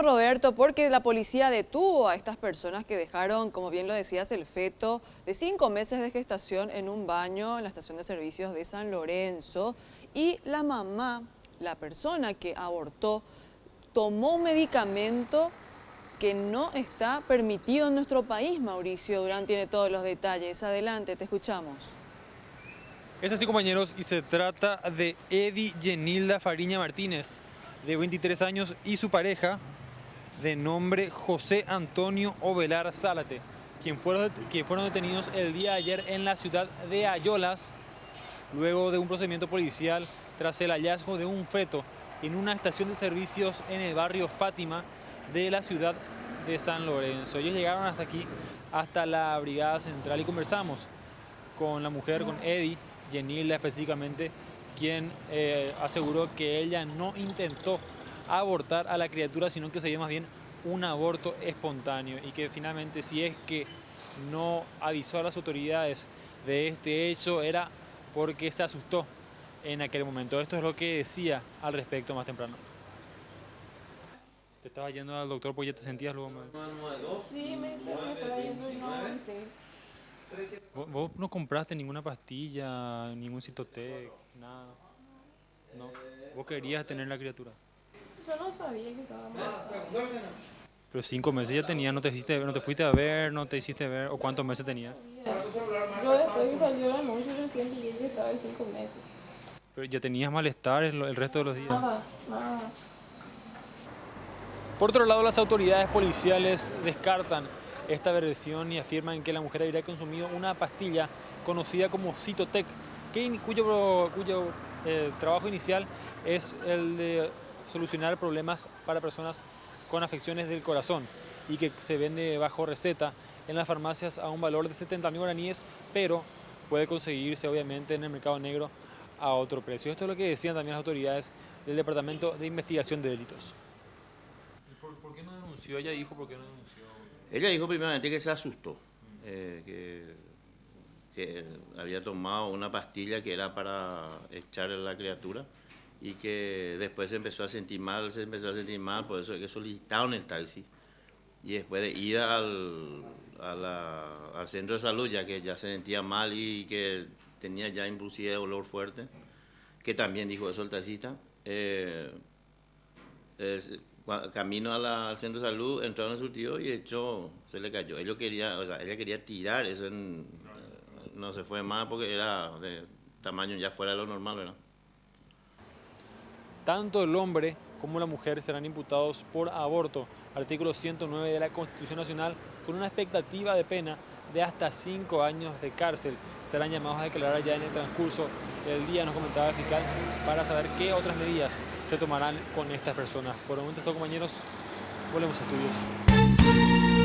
Roberto, porque la policía detuvo a estas personas que dejaron, como bien lo decías, el feto de 5 meses de gestación en un baño en la estación de servicios de San Lorenzo. Y la mamá, la persona que abortó, tomó un medicamento que no está permitido en nuestro país. Mauricio Durán tiene todos los detalles. Adelante, te escuchamos. Es así, compañeros, y se trata de Edi Yenilda Fariña Martínez, de 23 años, y su pareja, de nombre José Antonio Ovelar Zárate, quien fueron detenidos el día de ayer en la ciudad de Ayolas, luego de un procedimiento policial tras el hallazgo de un feto en una estación de servicios en el barrio Fátima de la ciudad de San Lorenzo. Ellos llegaron hasta aquí, hasta la brigada central, y conversamos con la mujer, con Edi Yenilda específicamente, quien aseguró que ella no intentó abortar a la criatura, sino que se dio más bien un aborto espontáneo, y que finalmente, si es que no avisó a las autoridades de este hecho, era porque se asustó en aquel momento. Esto es lo que decía al respecto más temprano. ¿Te estabas yendo al doctor porque ya te sentías luego mal? Sí, me estaba yendo y no aguanté. ¿Vos no compraste ninguna pastilla, ningún Citotec, nada? No. ¿Vos querías tener la criatura? Yo no sabía que estaba mal. Pero 5 meses ya tenías, no te fuiste a ver, no te hiciste ver, ¿o cuántos meses tenías? Yo después que salió la noche recién pillé que estaba de 5 meses. Pero ya tenías malestar el resto de los días. Nada, nada. Por otro lado, las autoridades policiales descartan esta versión y afirman que la mujer habría consumido una pastilla conocida como Citotec, cuyo trabajo inicial es el de solucionar problemas para personas con afecciones del corazón, y que se vende bajo receta en las farmacias a un valor de 70.000 guaraníes, pero puede conseguirse obviamente en el mercado negro a otro precio. Esto es lo que decían también las autoridades del Departamento de Investigación de Delitos. ¿Por qué no denunció? Ella dijo por qué no denunció. Ella dijo primeramente que se asustó, que había tomado una pastilla que era para echarle a la criatura, y que después se empezó a sentir mal, por eso es que solicitaron el taxi. Y después de ir al centro de salud, ya que ya se sentía mal y que tenía ya inclusive dolor fuerte, que también dijo eso el taxista, camino al centro de salud, entró en el surtido y se le cayó. Ella quería tirar, eso no se fue más porque era de tamaño ya fuera de lo normal, ¿verdad? Tanto el hombre como la mujer serán imputados por aborto, artículo 109 de la Constitución Nacional, con una expectativa de pena de hasta 5 años de cárcel. Serán llamados a declarar ya en el transcurso del día, nos comentaba el fiscal, para saber qué otras medidas se tomarán con estas personas. Por el momento, compañeros, volvemos a estudios.